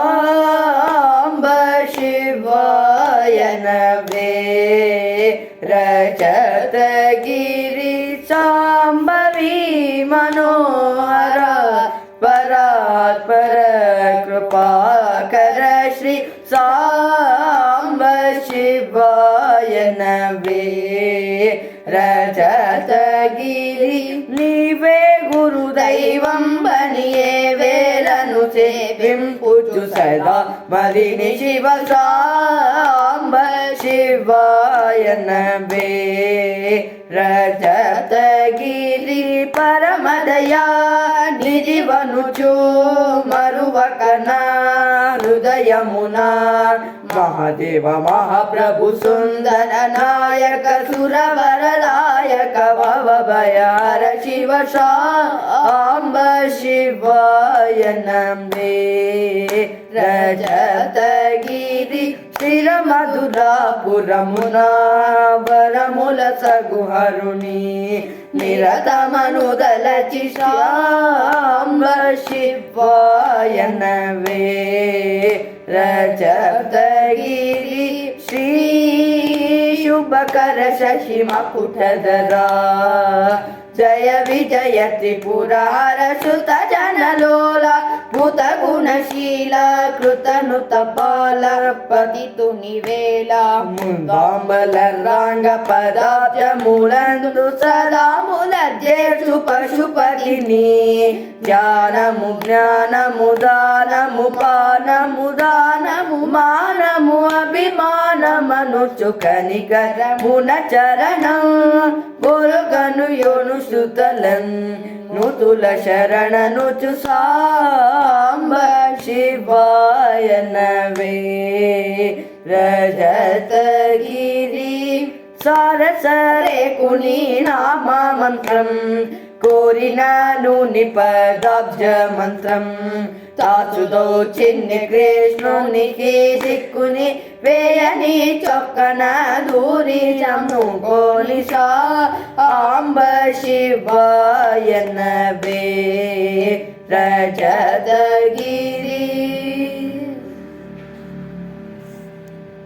ಸಾಂಬ ಶಿವಾಯ ನಮೇ ರಜತಗಿರಿ ಸಾಂಬವಿ ಮನೋಹರ ಪರಾತ್ಪರ ಕೃಪಾಕರ ಶ್ರೀ ಸಾಂಬ ಶಿವಾಯ ನಮೇ ರಜತಗಿರಿ ನೀವೇ ಗುರುದೈವಂ ಬನಿಯೇ ವೇಲನು ಸೇವಿಂಪುಚು ಸದಾ ಮಲಿನಿ ಶಿವ ಸಾಂಬ ಶಿವಾಯ ನಮೇ ರಜತಗಿರಿ ಪರಮದಯ ನಿಧಿವನುಚು ಮರುವಕನ ಹೃದಯಮುನಾ ಮಹಾದೇವ ಮಹಾಪ್ರಭು ಸುಂದರ ನಾಯಕ ಸುರವರದಾಯಕ ಭವಭಯಹರ ಶಿವ ಸಾಂಬ ಶಿವಾಯ ನಮೇ ರಜತಗಿರಿ ಶ್ರೀರ ಮಧುರಾಪುರಮುನಾ ವರಮುಲ ಸಗುಹರುಣಿ ನಿರತ ಮನುದಲಚಿ ಸಾಂಬ ಶಿವಾಯ ನಮೇ ರಜತಗಿರಿ ಶ್ರೀ ಶುಭಕರ ಶಶಿ ಮಕುಟಧರ ಜಯ ವಿಜಯ ತ್ರಿಪುರಾರ ಸುತ ಜನಲೋಲ ಭೂತ ಗುಣಶೀಲ ಕೃತನುತ ಪಾಲ ಪತಿತು ನಿವೇಲ ಮುಂದಾಂಬಲ ರಾಂಗ ಪದಾಬ್ಜ ಮುಳಂದು ಸದಾ ಮುಲಜ್ಜೇರ್ಷು ಪಶುಪತಿನಿ ಜ್ಞಾನಮು ಜ್ಞಾನಮು ದಾನಮು ಪಾನಮು ದಾನಮು ಮಾನಮು ಅಭಿಮಾನಮನುಚು ಕನಿಕರ ಮುನ ಚರಣಂ ಬೋರುಗನು ಯೋನು ಸುತಲಂ ನೂತುಲ ಶರಣ ನುಚು ಸಾಂಬ ಶಿವಾಯ ನಮೇ ರಜತಗಿರಿ ಸಾರಸರೆ ಕುನಿ ನಾಮ ಮಂತ್ರಂ ಕೋರಿನಾನು ನಿಪದಾಬ್ಜ ಮಂತ್ರಂ ತಾಚುದೋ ಚಿನ್ನಿ ಕೃಷ್ಣುನಿಗೆ ದಿಕ್ಕುನಿ ವೇಯನಿ ಚೊಕ್ಕನ ದೂರಿ ಜಮ್ನು ಗೋಲಿ ಸಾಂಬ ಶಿವಾಯ ನಮೇ ರಜತಗಿರಿ